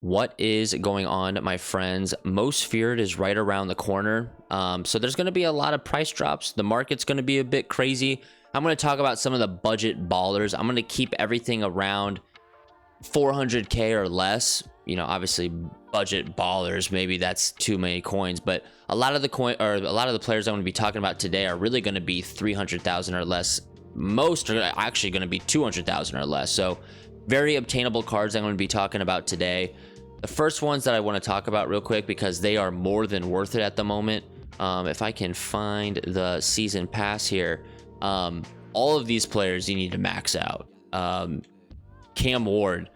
What is going on, my friends? Most feared is right around the corner. So there's going to be a lot of price drops. The market's going to be a bit crazy. I'm going to talk about some of the budget ballers. I'm going to keep everything around 400k or less. Obviously budget ballers, maybe that's too many coins, but a lot of the players I'm going to be talking about today are really going to be 300,000 or less. Most are actually going to be 200,000 or less. So very obtainable cards I'm going to be talking about today. The first ones that I want to talk about real quick because they are more than worth it at the moment. If I can find the season pass here, all of these players you need to max out. Cam Ward,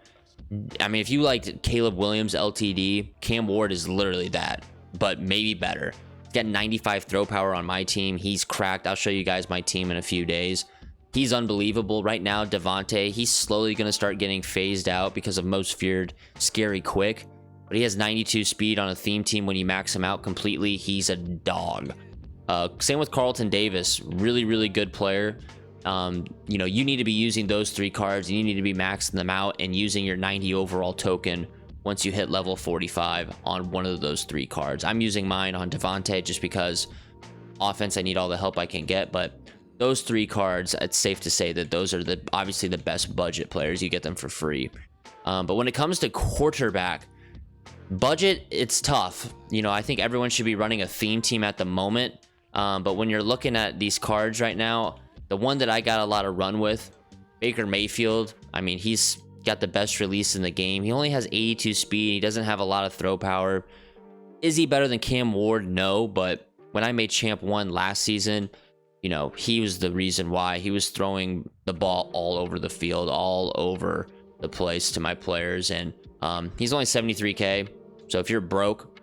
I mean, if you liked Caleb Williams LTD, Cam Ward is literally that, but maybe better. He's got 95 throw power on my team. He's cracked. I'll show you guys my team in a few days. He's unbelievable. Right now, Devontae, he's slowly going to start getting phased out because of most feared, scary quick. But he has 92 speed on a theme team. When you max him out completely, he's a dog. Same with Carlton Davis. Really, really good player. You need to be using those three cards. You need to be maxing them out and using your 90 overall token once you hit level 45 on one of those three cards. I'm using mine on Devontae just because offense, I need all the help I can get, but those three cards, it's safe to say that those are obviously the best budget players. You get them for free. But when it comes to quarterback budget, it's tough. I think everyone should be running a theme team at the moment. But when you're looking at these cards right now, the one that I got a lot of run with, Baker Mayfield, I mean, he's got the best release in the game. He only has 82 speed. He doesn't have a lot of throw power. Is he better than Cam Ward? No, but when I made Champ 1 last season, he was the reason why. He was throwing the ball all over the field, all over the place to my players. And he's only 73k. So if you're broke,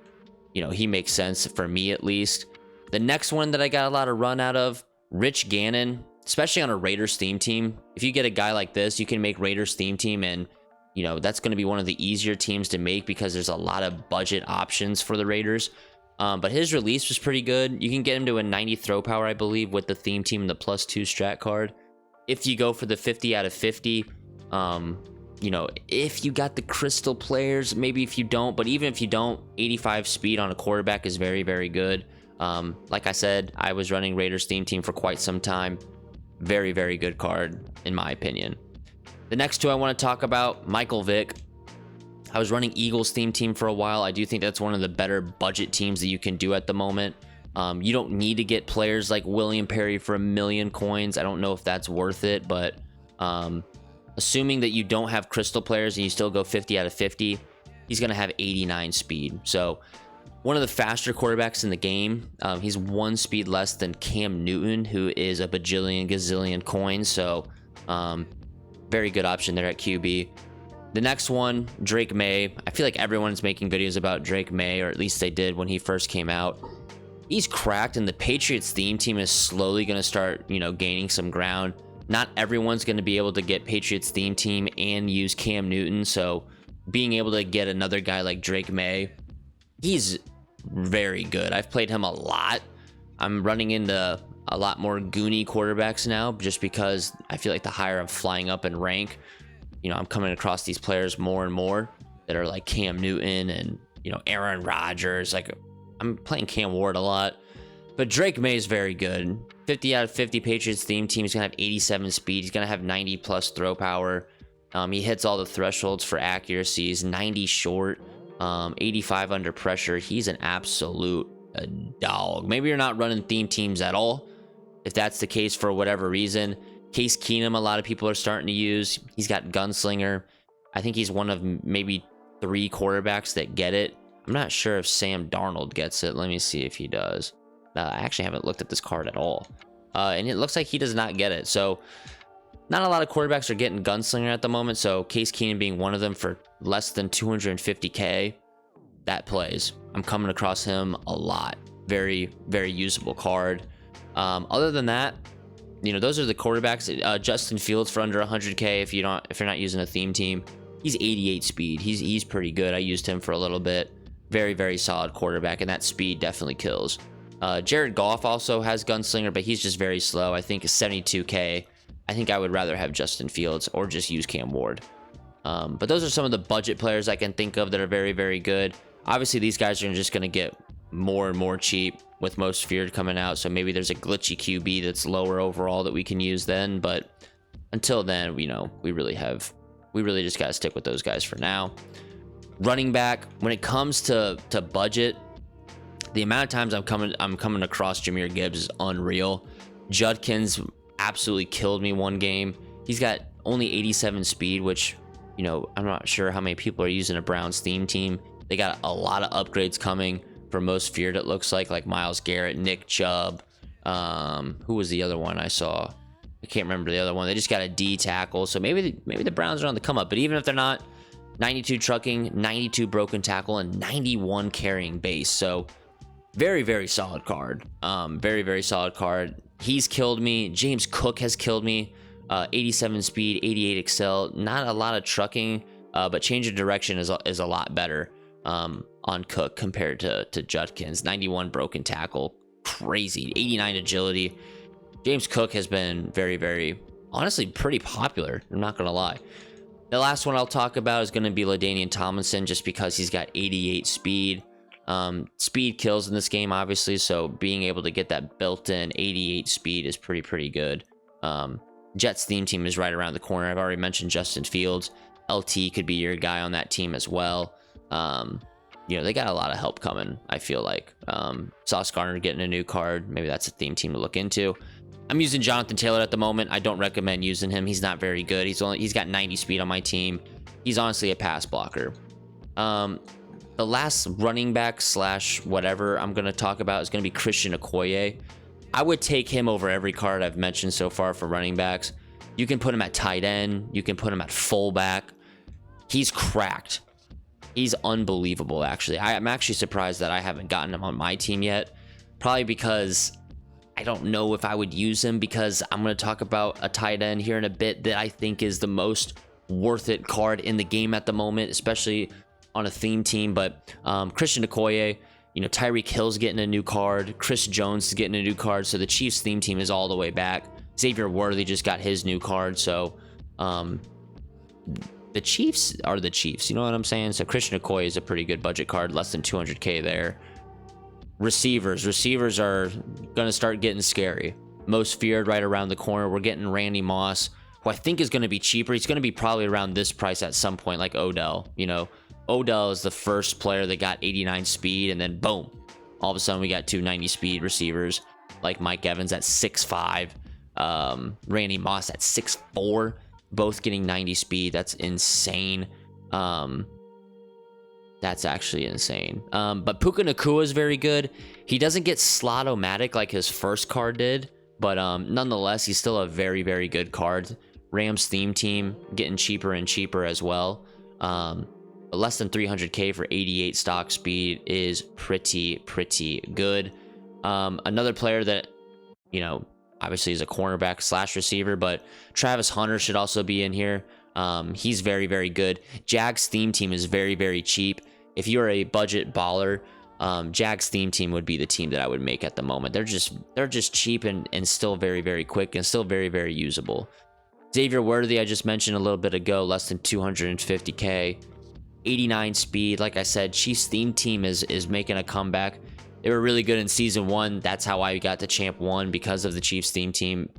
he makes sense for me at least. The next one that I got a lot of run out of, Rich Gannon, especially on a Raiders theme team. If you get a guy like this, you can make Raiders theme team, and that's going to be one of the easier teams to make because there's a lot of budget options for the Raiders. But his release was pretty good. You can get him to a 90 throw power, I believe, with the theme team and the +2 strat card. If you go for the 50 out of 50, if you got the crystal players, maybe if you don't, but even if you don't, 85 speed on a quarterback is very, very good. Like I said, I was running Raiders theme team for quite some time. Very, very good card, in my opinion. The next two I want to talk about, Michael Vick. I was running Eagles theme team for a while. I do think that's one of the better budget teams that you can do at the moment. You don't need to get players like William Perry for 1,000,000 coins. I don't know if that's worth it, but assuming that you don't have crystal players and you still go 50 out of 50, he's going to have 89 speed. So one of the faster quarterbacks in the game. He's 1 speed less than Cam Newton, who is a bajillion gazillion coins. So very good option there at QB. The next one, Drake May. I feel like everyone's making videos about Drake May, or at least they did when he first came out. He's cracked, and the Patriots theme team is slowly going to start, gaining some ground. Not everyone's going to be able to get Patriots theme team and use Cam Newton. So being able to get another guy like Drake May, he's very good. I've played him a lot. I'm running into a lot more Goonie quarterbacks now just because I feel like the higher I'm flying up in rank, I'm coming across these players more and more that are like Cam Newton and, Aaron Rodgers. Like, I'm playing Cam Ward a lot. But Drake May is very good. 50 out of 50 Patriots theme team. He's going to have 87 speed. He's going to have 90 plus throw power. He hits all the thresholds for accuracies. 90 short, 85 under pressure. He's an absolute dog. Maybe you're not running theme teams at all. If that's the case for whatever reason, Case Keenum, a lot of people are starting to use. He's got Gunslinger. I think he's one of maybe 3 quarterbacks that get it. I'm not sure if Sam Darnold gets it. Let me see if he does. I actually haven't looked at this card at all. And it looks like he does not get it. So not a lot of quarterbacks are getting Gunslinger at the moment. So Case Keenum being one of them for less than 250k, that plays. I'm coming across him a lot. Very, very usable card. Other than that, those are the quarterbacks. Justin Fields for under 100k if you're not using a theme team. He's 88 speed. He's pretty good. I used him for a little bit. Very, very solid quarterback, and that speed definitely kills. Jared Goff also has Gunslinger, but he's just very slow. I think 72k. I think I would rather have Justin Fields or just use Cam Ward. But those are some of the budget players I can think of that are very, very good. Obviously, these guys are just going to get more and more cheap with most feared coming out. So maybe there's a glitchy QB that's lower overall that we can use then. But until then, we really just got to stick with those guys for now. Running back, when it comes to budget, the amount of times I'm coming across Jahmyr Gibbs is unreal. Judkins absolutely killed me one game. He's got only 87 speed, which, I'm not sure how many people are using a Browns theme team. They got a lot of upgrades coming for most feared, it looks like Myles Garrett, Nick Chubb. Who was the other one I saw? I can't remember the other one. They just got a D tackle, so maybe the Browns are on the come up. But even if they're not, 92 trucking, 92 broken tackle, and 91 carrying base. So very, very solid card. Very, very solid card. He's killed me. James Cook has killed me. 87 speed, 88 excel. Not a lot of trucking, but change of direction is a lot better on Cook compared to Judkins. 91 broken tackle, crazy. 89 agility. James Cook has been very, very, honestly, pretty popular. I'm not gonna lie. The last one I'll talk about is going to be LaDainian Tomlinson, just because he's got 88 speed. Speed kills in this game, obviously, so being able to get that built-in 88 speed is pretty good. Jets theme team is right around the corner. I've already mentioned Justin Fields. LT could be your guy on that team as well. They got a lot of help coming, I feel like. Sauce Gardner getting a new card. Maybe that's a theme team to look into. I'm using Jonathan Taylor at the moment. I don't recommend using him. He's not very good. He's got 90 speed on my team. He's honestly a pass blocker. The last running back / whatever I'm going to talk about is going to be Christian Okoye. I would take him over every card I've mentioned so far for running backs. You can put him at tight end. You can put him at fullback. He's cracked. He's unbelievable, actually. I'm actually surprised that I haven't gotten him on my team yet. Probably because I don't know if I would use him, because I'm going to talk about a tight end here in a bit that I think is the most worth it card in the game at the moment, especially on a theme team. But Christian Okoye, Tyreek Hill's getting a new card. Chris Jones is getting a new card. So the Chiefs theme team is all the way back. Xavier Worthy just got his new card. So the Chiefs are the Chiefs. You know what I'm saying? So Christian Okoye is a pretty good budget card, less than 200K there. Receivers are going to start getting scary. Most feared right around the corner. We're getting Randy Moss, who I think is going to be cheaper. He's going to be probably around this price at some point, like Odell. Odell is the first player that got 89 speed, and then boom, all of a sudden we got 290 speed receivers like Mike Evans at 6'5", Randy Moss at 6'4", both getting 90 speed. That's insane. That's actually insane. But Puka Nacua is very good. He doesn't get slot-o-matic like his first card did, but nonetheless, he's still a very, very good card. Rams theme team getting cheaper and cheaper as well. Less than 300K for 88 stock speed is pretty good. Another player that, obviously is a cornerback / receiver, but Travis Hunter should also be in here. He's very, very good. Jags theme team is very, very cheap. If you're a budget baller, Jags theme team would be the team that I would make at the moment. They're just cheap and still very, very quick and still very, very usable. Xavier Worthy, I just mentioned a little bit ago, less than 250K. 89 speed. Like I said, Chiefs theme team is making a comeback. They were really good in season 1. That's how I got to champ 1, because of the Chiefs theme team.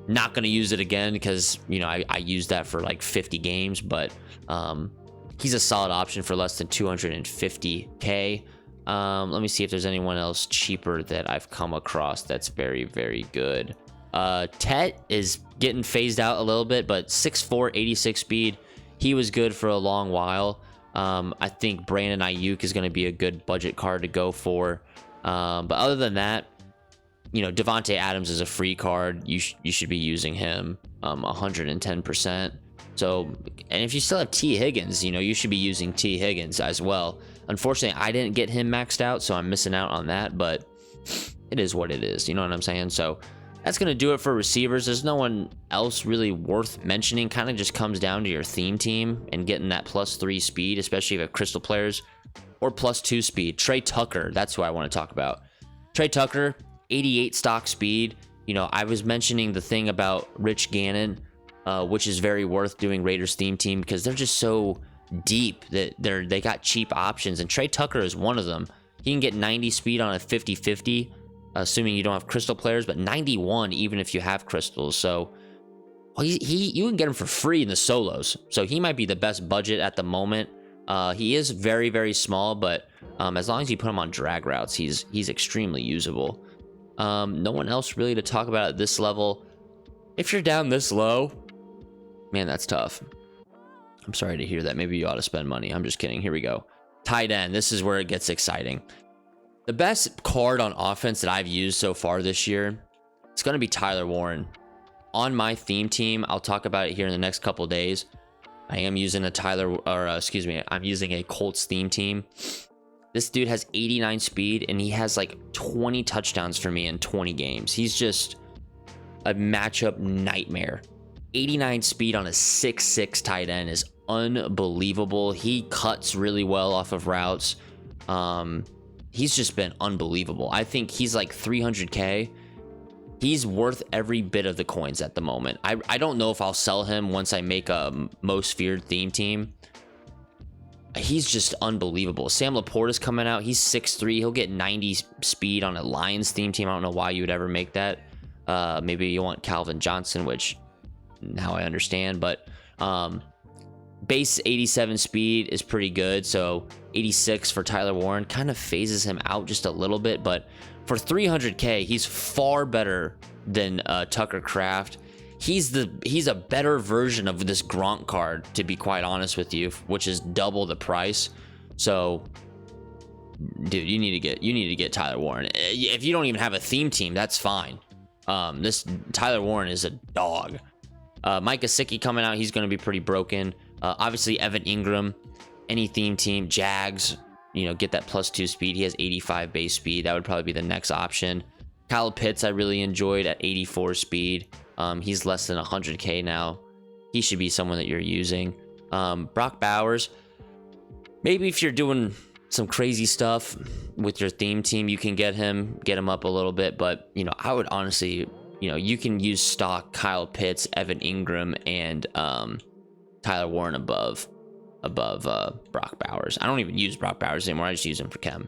Not going to use it again because, I used that for like 50 games, but he's a solid option for less than 250K. Let me see if there's anyone else cheaper that I've come across that's very, very good. Tet is getting phased out a little bit, but 6'4", 86 speed. He was good for a long while. I think Brandon Ayuk is going to be a good budget card to go for. But other than that, Devontae Adams is a free card. You should be using him 110%. So, and if you still have T. Higgins, you should be using T. Higgins as well. Unfortunately, I didn't get him maxed out, so I'm missing out on that, but it is what it is. You know what I'm saying? So that's going to do it for receivers. There's no one else really worth mentioning. Kind of just comes down to your theme team and getting that +3 speed, especially if you have crystal players, or +2 speed. Trey Tucker, that's who I want to talk about. Trey Tucker, 88 stock speed. I was mentioning the thing about Rich Gannon. which is very worth doing Raiders theme team because they're just so deep that they got cheap options, and Trey Tucker is one of them. He can get 90 speed on a 50-50, assuming you don't have crystal players, but 91 even if you have crystals. So well, you can get him for free in the solos, so he might be the best budget at the moment. He is very, very small, but as long as you put him on drag routes, he's extremely usable. No one else really to talk about at this level. If you're down this low, man, that's tough. I'm sorry to hear that. Maybe you ought to spend money. I'm just kidding. Here we go. Tight end. This is where it gets exciting. The best card on offense that I've used so far this year, it's going to be Tyler Warren. On my theme team, I'll talk about it here in the next couple days. I am using I'm using a Colts theme team. This dude has 89 speed, and he has like 20 touchdowns for me in 20 games. He's just a matchup nightmare. 89 speed on a 6'6" tight end is unbelievable. He cuts really well off of routes. He's just been unbelievable. I think he's like 300K. He's worth every bit of the coins at the moment. I don't know if I'll sell him once I make a most feared theme team. He's just unbelievable. Sam Laporte is coming out. He's 6'3". He'll get 90 speed on a Lions theme team. I don't know why you would ever make that. Maybe you want Calvin Johnson, which now I understand, but base 87 speed is pretty good. So 86 for Tyler Warren kind of phases him out just a little bit, but for 300K, he's far better than Tucker Kraft. He's a better version of this Gronk card, to be quite honest with you, which is double the price. So, dude, you need to get Tyler Warren. If you don't even have a theme team, that's fine. This Tyler Warren is a dog. Mike Gesicki coming out, he's going to be pretty broken. Obviously, Evan Ingram, any theme team, Jags, get that +2 speed. He has 85 base speed. That would probably be the next option. Kyle Pitts, I really enjoyed at 84 speed. He's less than 100K now. He should be someone that you're using. Brock Bowers, maybe if you're doing some crazy stuff with your theme team, you can get him up a little bit. But, I would honestly, you can use stock Kyle Pitts, Evan Ingram, and Tyler Warren above Brock Bowers. I don't even use Brock Bowers anymore. I just use him for chem.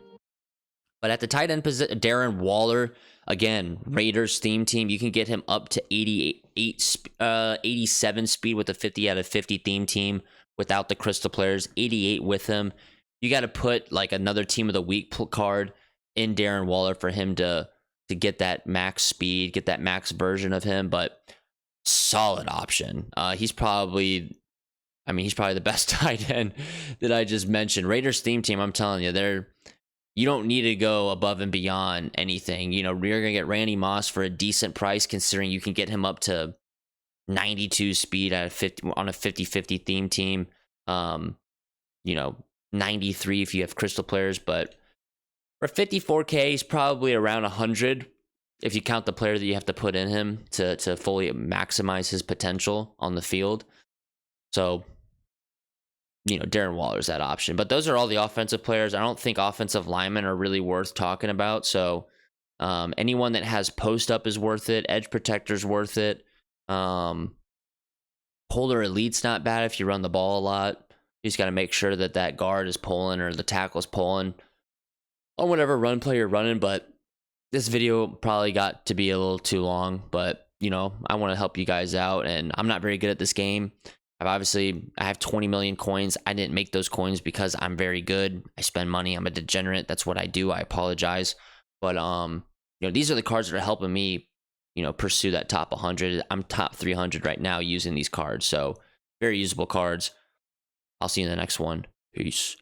But at the tight end position, Darren Waller, again, Raiders theme team, you can get him up to 87 speed with a 50 out of 50 theme team without the crystal players, 88 with him. You got to put like another team of the week card in Darren Waller for him to get that max speed, get that max version of him, but solid option. He's probably the best tight end that I just mentioned. Raiders theme team, I'm telling you, you don't need to go above and beyond anything. You're going to get Randy Moss for a decent price, considering you can get him up to 92 speed at 50 on a 50-50 theme team. 93 if you have crystal players, but for 54K, he's probably around 100 if you count the player that you have to put in him to fully maximize his potential on the field. So, Darren Waller's that option. But those are all the offensive players. I don't think offensive linemen are really worth talking about. So anyone that has post up is worth it. Edge protector's worth it. Polar elite's not bad if you run the ball a lot. You just got to make sure that guard is pulling or the tackle's pulling on whatever run play you're running. But this video probably got to be a little too long. But, I want to help you guys out. And I'm not very good at this game. I have 20 million coins. I didn't make those coins because I'm very good. I spend money. I'm a degenerate. That's what I do. I apologize. But, these are the cards that are helping me, pursue that top 100. I'm top 300 right now using these cards. So very usable cards. I'll see you in the next one. Peace.